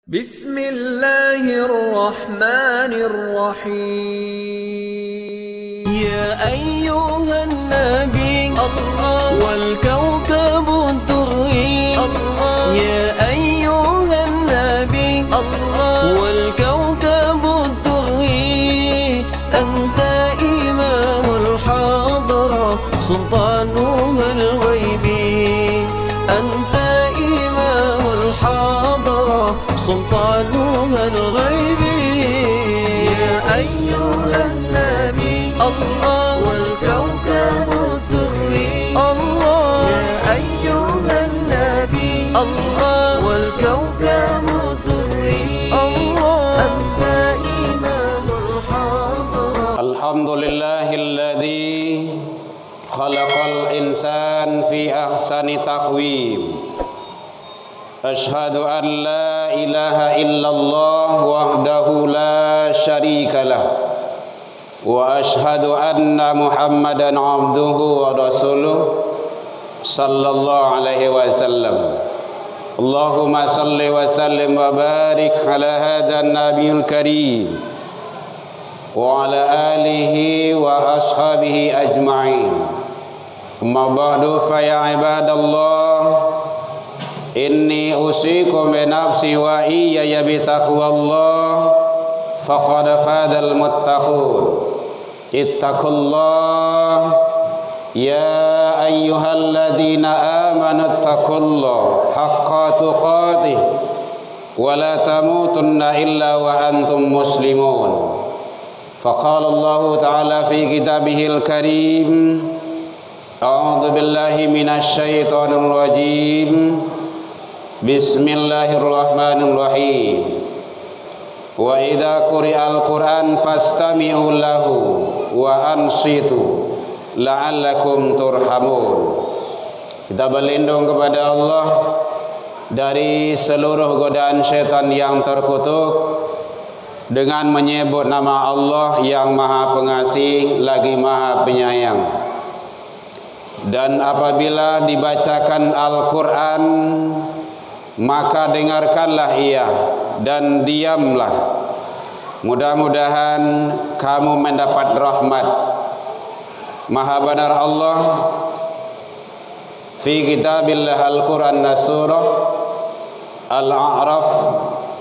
Bismillahirrahmanirrahim. Ya ayyuhan nabi Allah wal kawkabun turri Allah. Ya ayyuhan nabi Allah wal kawkabun turri. Anta imamul hadra sultanuhul ghaibi. Anta imamul hadra sultanuhul ghaibi. Ya ayyuhan nabi Allah wal kawkabun turri Allah. Ya ayyuhan nabi Allah wal kawkabun turri Allah. Anta imamul hadra. Alhamdulillahilladzi khalaqal insan fi ahsani taqwim. Ashhadu an la ilaha illallah wahdahu la syarika lah. Wa ashhadu anna Muhammadan abduhu wa rasuluh sallallahu alaihi wasallam. Allahumma salli wa sallim wa barik ala hadzal nabiyil karim wa ala alihi wa ashabihi ajma'in. Amma ba'du fa ya ibadallah, inni usikum bi nafsi wa iyaya bi taqwallah faqad fadal muttaqun. Ittaqullah ya ayyuhalladzina amanu ittaqullaha haqqa tuqatih wa la tamutunna illa wa antum muslimun. Faqala Allah ta'ala fi kitabihil karim, a'udzu billahi minasy syaithanir rajim. Bismillahirrahmanirrahim. Wa idza quri'al Qur'an fastami'u lahu wa ansitu la'allakum turhamun. Kita berlindung kepada Allah dari seluruh godaan syaitan yang terkutuk dengan menyebut nama Allah yang Maha Pengasih lagi Maha Penyayang. Dan apabila dibacakan Al-Qur'an, maka dengarkanlah ia dan diamlah. Mudah-mudahan kamu mendapat rahmat. Maha benar Allah fi kitabillah Al-Quran surah Al-A'raf,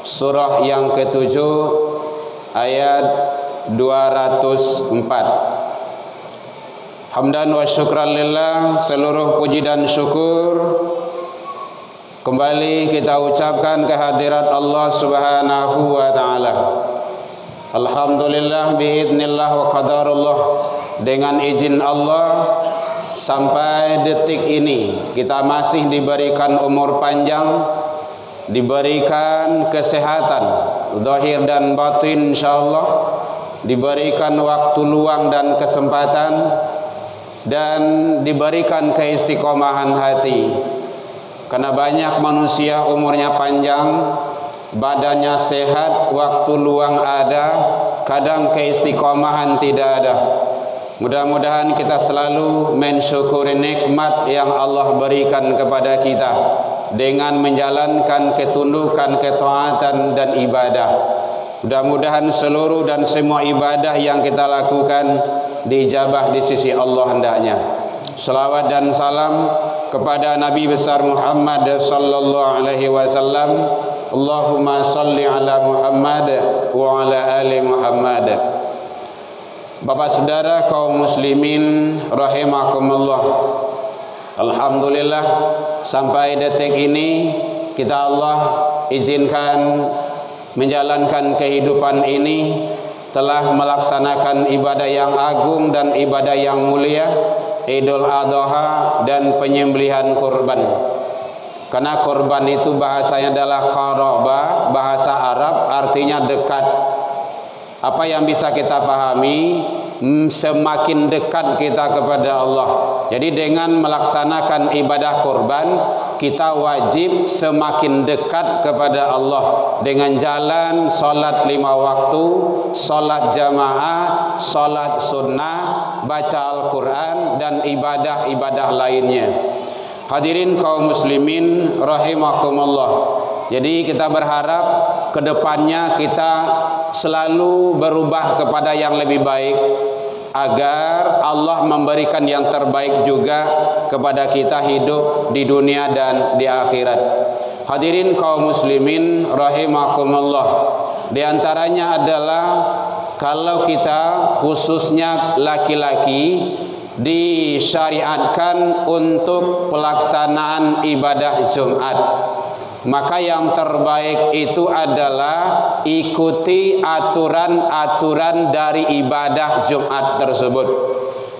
surah yang ke-7 ayat 204. Hamdan wa syukran lillah, seluruh puji dan syukur kembali kita ucapkan kehadirat Allah Subhanahu wa taala. Alhamdulillah biidznillah wa qadarullah, dengan izin Allah sampai detik ini kita masih diberikan umur panjang, diberikan kesehatan zahir dan batin insyaallah, diberikan waktu luang dan kesempatan, dan diberikan keistiqomahan hati. Karena banyak manusia umurnya panjang, badannya sehat, waktu luang ada, kadang keistiqomahan tidak ada. Mudah-mudahan kita selalu mensyukuri nikmat yang Allah berikan kepada kita dengan menjalankan ketundukan, ketaatan dan ibadah. Mudah-mudahan seluruh dan semua ibadah yang kita lakukan diijabah di sisi Allah hendaknya. Salawat dan salam kepada Nabi besar Muhammad sallallahu alaihi wasallam. Allahumma salli ala Muhammad wa ala ali Muhammad. Bapak saudara kaum muslimin rahimakumullah, alhamdulillah sampai detik ini kita Allah izinkan menjalankan kehidupan ini, telah melaksanakan ibadah yang agung dan ibadah yang mulia, Idul Adha dan penyembelihan kurban. Karena kurban itu bahasanya adalah qarabah, bahasa Arab artinya dekat. Apa yang bisa kita pahami, semakin dekat kita kepada Allah. Jadi dengan melaksanakan ibadah kurban, kita wajib semakin dekat kepada Allah dengan jalan salat 5 waktu, salat jamaah, salat sunnah, baca Al-Quran dan ibadah-ibadah lainnya. Hadirin kaum muslimin rahimakumullah, Jadi kita berharap kedepannya kita selalu berubah kepada yang lebih baik, agar Allah memberikan yang terbaik juga kepada kita hidup di dunia dan di akhirat. Hadirin kaum muslimin rahimakumullah. Di antaranya adalah kalau kita khususnya laki-laki disyariatkan untuk pelaksanaan ibadah Jumat, maka yang terbaik itu adalah ikuti aturan-aturan dari ibadah Jumat tersebut.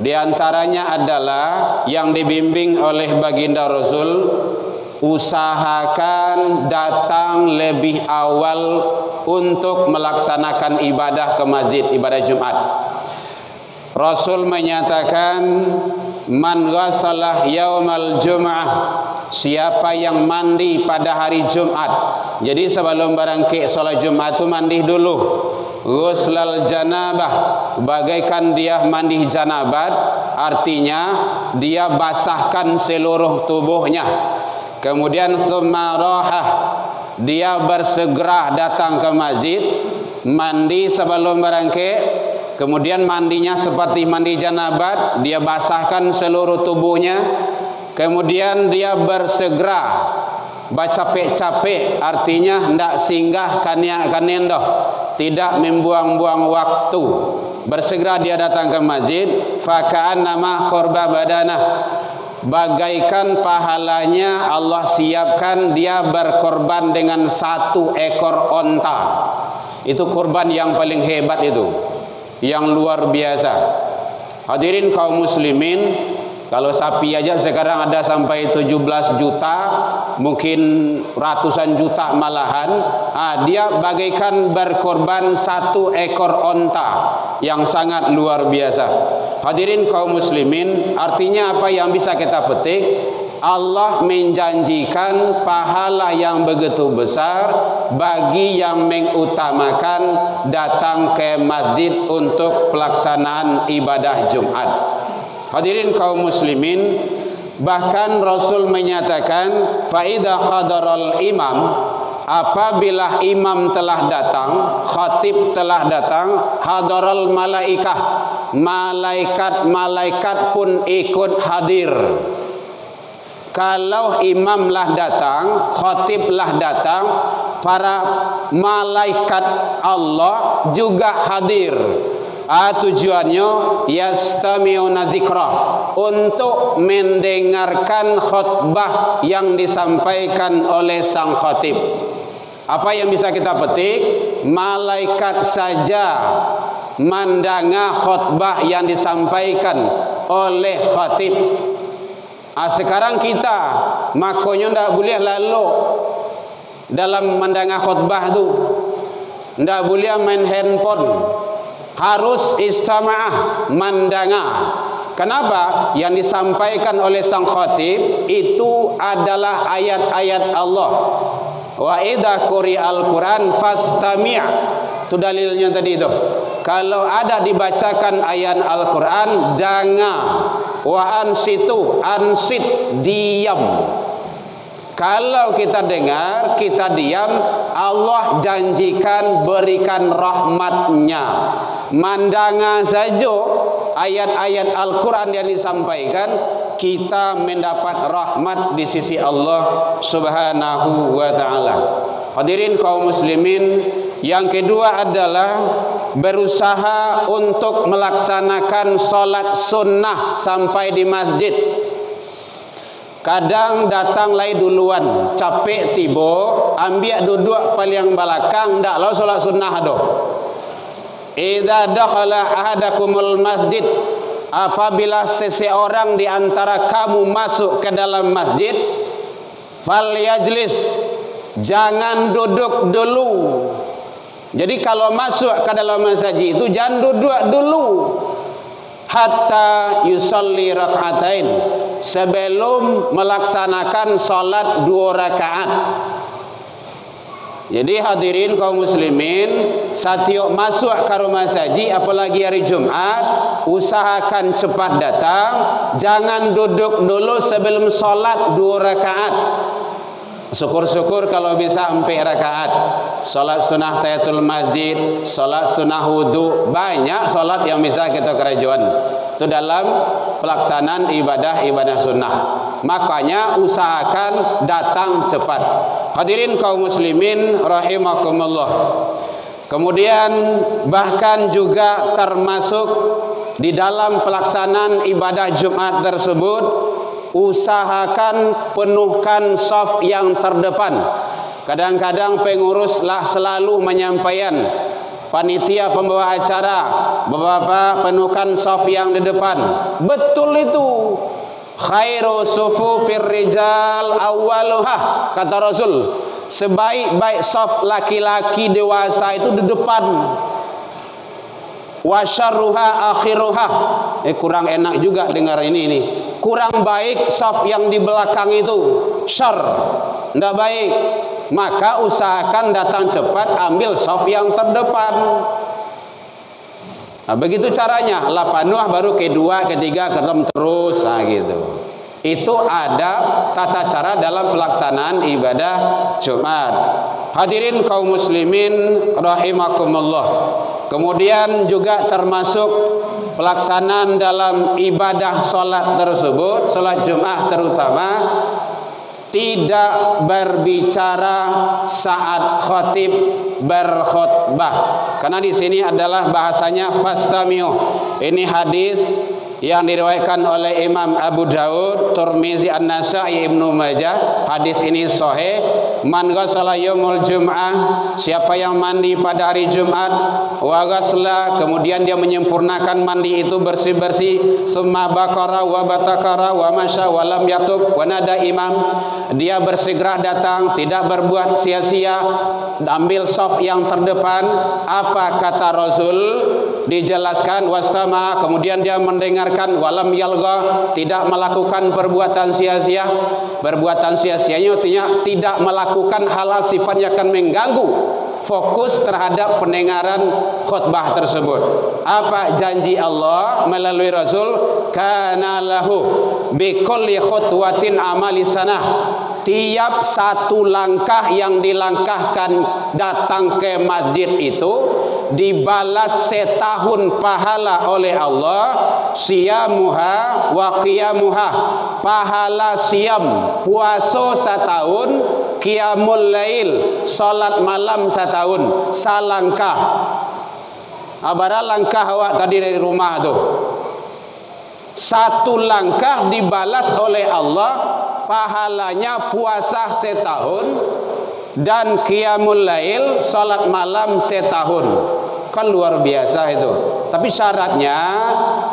Di antaranya adalah yang dibimbing oleh baginda Rasul, usahakan datang lebih awal untuk melaksanakan ibadah ke masjid, ibadah Jumat. Rasul menyatakan, man ghasalah yaumal jum'ah, siapa yang mandi pada hari Jumat. Jadi sebelum berangkat salat Jumat itu mandi dulu. Ghuslal janabah, bagaikan dia mandi janabat, artinya dia basahkan seluruh tubuhnya. Kemudian tsumma rahah, dia bersegera datang ke masjid, mandi sebelum berangkat. Kemudian mandinya seperti mandi janabat, dia basahkan seluruh tubuhnya. Kemudian dia bersegera, bacapek-capek, artinya hendak singgah kanendoh, tidak membuang-buang waktu. Bersegera dia datang ke masjid, faka'annama qurba badanah, bagaikan pahalanya Allah siapkan dia berkorban dengan 1 ekor onta. Itu kurban yang paling hebat itu, yang luar biasa. Hadirin kaum muslimin, kalau sapi aja sekarang ada sampai 17 juta, mungkin ratusan juta malahan. Dia bagaikan berkorban 1 ekor onta yang sangat luar biasa. Hadirin kaum muslimin, artinya apa yang bisa kita petik? Allah menjanjikan pahala yang begitu besar bagi yang mengutamakan datang ke masjid untuk pelaksanaan ibadah Jumat. Hadirin kaum muslimin, bahkan Rasul menyatakan, faida hadaral imam, apabila imam telah datang, khatib telah datang, hadaral malaikah, malaikat-malaikat pun ikut hadir. Kalau imamlah datang, khatiblah datang, para malaikat Allah juga hadir. Tujuannya yastami'una zikrah, untuk mendengarkan khutbah yang disampaikan oleh sang khatib. Apa yang bisa kita petik? Malaikat saja mandanga khutbah yang disampaikan oleh khatib. Sekarang kita makanya ndak boleh lalu dalam mandanga khutbah tu, ndak boleh main handphone, harus istama'ah, mandanga. Kenapa? Yang disampaikan oleh sang khatib itu adalah ayat-ayat Allah. Wa idza quri'al Qur'an fastami'. Itu dalilnya tadi itu. Kalau ada dibacakan ayat Al-Qur'an, dengar. Wa ansit, diam. Kalau kita dengar, kita diam, Allah janjikan berikan rahmatnya. Mandanga saja ayat-ayat Al-Quran yang disampaikan, kita mendapat rahmat di sisi Allah subhanahu wa ta'ala. Hadirin kaum muslimin, yang kedua adalah berusaha untuk melaksanakan solat sunnah sampai di masjid. Kadang datang lai duluan, capek tiba, ambil duduk paling belakang, ndak lalu solat sunnah doh. Idza dakhala ahadakumul masjid, apabila seseorang di antara kamu masuk ke dalam masjid, falyajlis, jangan duduk dulu. Jadi kalau masuk ke dalam masjid itu jangan duduk dulu, hatta yusalli rak'atain, sebelum melaksanakan salat 2 rakaat. Jadi hadirin kaum muslimin, setiap masuk ke rumah masjid apalagi hari Jumat, usahakan cepat datang, jangan duduk dulu sebelum salat 2 rakaat. Syukur-syukur kalau bisa 4 rakaat. Salat sunnah tahiyatul masjid, salat sunnah wudu, banyak salat yang bisa kita kerjakan. Itu dalam pelaksanaan ibadah sunnah. Makanya usahakan datang cepat. Hadirin kaum muslimin rahimakumullah. Kemudian bahkan juga termasuk di dalam pelaksanaan ibadah Jumat tersebut, usahakan penuhkan shaf yang terdepan. Kadang-kadang penguruslah selalu menyampaikan, panitia pembawa acara, Bapak penuhkan shaf yang di depan. Betul itu. Khairu sufufir rijal awwaluha, kata Rasul. Sebaik-baik shaf laki-laki dewasa itu di depan. Wa syarruha akhiruha. Kurang enak juga dengar ini. Kurang baik shaf yang di belakang itu. Syarr, enggak baik. Maka usahakan datang cepat, ambil shaf yang terdepan. Nah, begitu caranya. Lah panuh baru kedua, ketiga, keenam terus, nah gitu. Itu ada tata cara dalam pelaksanaan ibadah Jumat. Hadirin kaum muslimin rahimakumullah. Kemudian juga termasuk pelaksanaan dalam ibadah salat tersebut, salat Jumat terutama, tidak berbicara saat khatib berkhutbah. Karena di sini adalah bahasanya fastami'u. Ini hadis yang diriwayatkan oleh Imam Abu Daud, Tirmizi, An-Nasa'i, Ibnu Majah. Hadis ini sahih. Man ghassala yaumul jum'ah, siapa yang mandi pada hari Jumat, wa ghassala, kemudian dia menyempurnakan mandi itu bersih-bersih, summa baqara wa batakara wa masya wa lam yatub wa nada imam, dia bersegera datang, tidak berbuat sia-sia, ambil shaf yang terdepan. Apa kata Rasul? Dijelaskan wastama, kemudian dia mendengarkan, walam yalga, tidak melakukan perbuatan sia-sia. Perbuatan sia-sianya artinya tidak melakukan hal-hal sifatnya akan mengganggu fokus terhadap pendengaran khutbah tersebut. Apa janji Allah melalui Rasul? Kana lahu bi kulli khutwatin amali sanah. Tiap satu langkah yang dilangkahkan datang ke masjid itu dibalas setahun pahala oleh Allah. Siyamuha wa qiyamuha, pahala siam puasa setahun, qiyamul lail salat malam setahun. Salangkah abara langkah awak tadi dari rumah tuh, satu langkah dibalas oleh Allah pahalanya puasa setahun dan qiyamul lail salat malam setahun. Kan luar biasa itu. Tapi syaratnya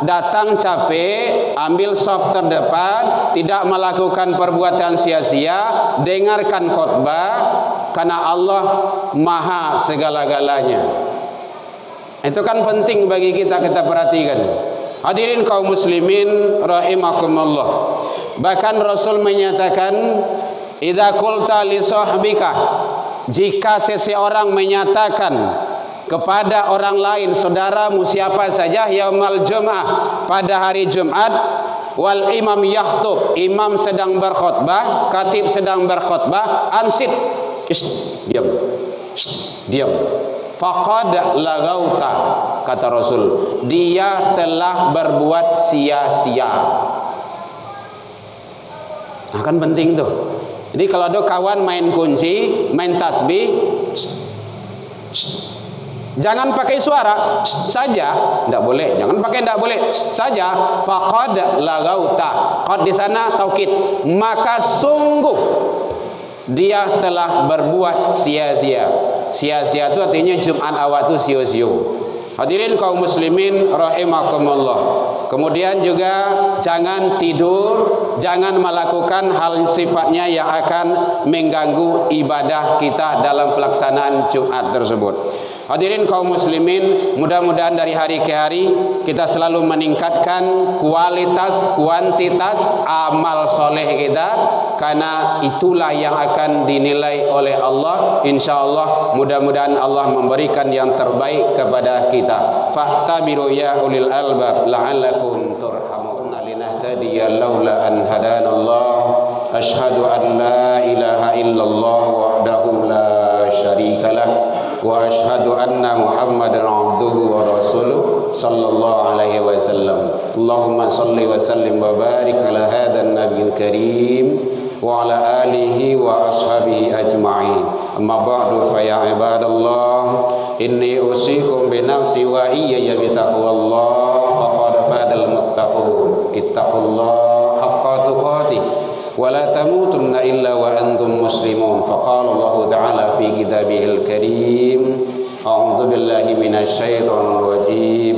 datang capek, ambil shaf terdepan, tidak melakukan perbuatan sia-sia, dengarkan khutbah, karena Allah maha segala-galanya. Itu kan penting bagi kita perhatikan. Hadirin kaum muslimin rahimakumullah. Bahkan Rasul menyatakan, idza qulta li sahbika, jika seseorang menyatakan kepada orang lain, saudaramu siapa saja, yaumal jum'ah, pada hari Jumat, wal imam yakhtub, imam sedang berkhutbah, khatib sedang berkhutbah, ansit, diam, diam, faqad lagauta, kata Rasul, dia telah berbuat sia-sia. Nah, kan penting tuh. Jadi kalau ada kawan main kunci, main tasbih, jangan pakai suara saja, tidak boleh. Jangan pakai tidak boleh saja. Faqad lagauta, qad di sana taukid, maka sungguh dia telah berbuat sia-sia. Sia-sia itu artinya Jumat awal itu sio-sio. Hadirin kaum muslimin rahimakumullah. Kemudian juga jangan tidur, jangan melakukan hal sifatnya yang akan mengganggu ibadah kita dalam pelaksanaan Jumat tersebut. Hadirin kaum muslimin, mudah-mudahan dari hari ke hari kita selalu meningkatkan kualitas, kuantitas amal soleh kita, karena itulah yang akan dinilai oleh Allah. InsyaAllah mudah-mudahan Allah memberikan yang terbaik kepada kita. Fahtabiru ya ulil albab la'allakum turhamun. Linahtadiya laula an hadanallah. Ashhadu an la ilaha illallah wahdahu la syarikalah wa ashhadu anna Muhammadan abduhu wa rasuluh sallallahu alaihi wasallam. Allahumma salli wa sallim wa barik ala hadzal nabiyil karim wa ala alihi wa ashabihi ajma'in. Amma ba'du fa ya ibadallah, inni usikum bi nafsi wa iyaya bi taqwallah faqad fadal muttaqun. Ittaqullaha haqqa tuqatih wa la tamutunna illa wa antum muslimun. Faqala Allah ta'ala fi kitabihil karim, a'udzu billahi minasy syaithanir rajim.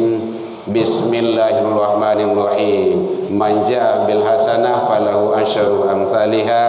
Bismillahirrahmanirrahim. Man jaa bil hasanah falahu asyru amsalha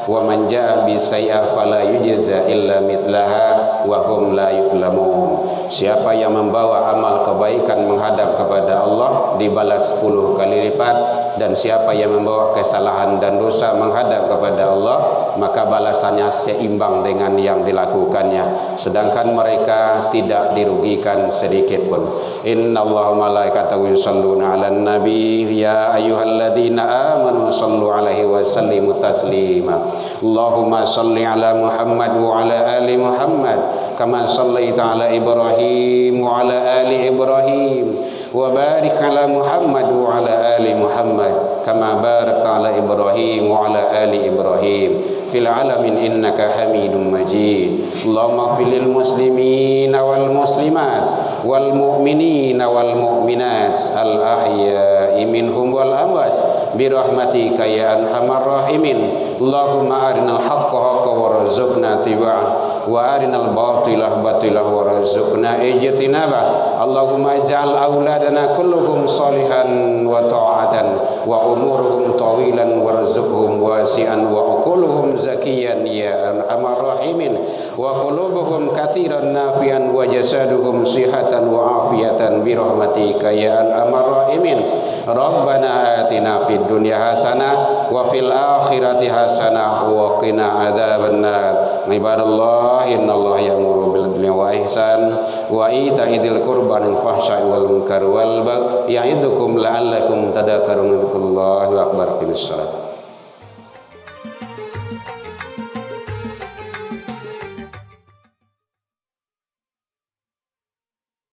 wa man jaa bis sayyi'ah fala yujza illa mithlaha wa hum la yuzlamun. Siapa yang membawa amal kebaikan menghadap kepada Allah dibalas 10 kali lipat, dan siapa yang membawa kesalahan dan dosa menghadap kepada Allah maka balasannya seimbang dengan yang dilakukannya, sedangkan mereka tidak dirugikan sedikit pun. Innallaha malaikatahu yusholluna 'alan nabi ya ayyuhalladzina amanu shallu 'alaihi wa sallimu taslima. Allahumma shalli 'ala Muhammad wa 'ala ali Muhammad kama shallaita 'ala Ibrahim wa 'ala ali Ibrahim wa barik 'ala Muhammad wa 'ala ali Muhammad kama barakta 'ala Ibrahim wa 'ala ali Ibrahim fil 'alamin innaka Hamidum Majid. Allahumma ighfir lil muslimina wal muslimat wal mu'minina wal mu'minat al ahya'i minhum wal amwat bi rahmatika ya arhamar rahimin. Allahumma arinal haqqa haqqan warzuqna tiba'ah wa arinal batilah batilah warzuqna ijtinabah. Allahumma ij'al auladana kulluhum salihan wa ta'atan wa umuruhum tawilan warzuqhum wasi'an wa uquluhum zakiyan ya arhamar rahimin wa qulubuhum katsiran nafi'an wa jasaduhum sihatan wa afiyatan bi rahmatika ya arhamar rahimin. Rabbana atina fid dunya hasanah wa fil akhirati hasanah wa qina adzabannar. Ibadallah, innallaha ya'muru bil 'adli wa ihsan wa ita'i dzil qurba wal fahsya'i wal munkar wal baghi ya'idukum la'allakum tadhakkarun. Allahu akbar. Bismillah.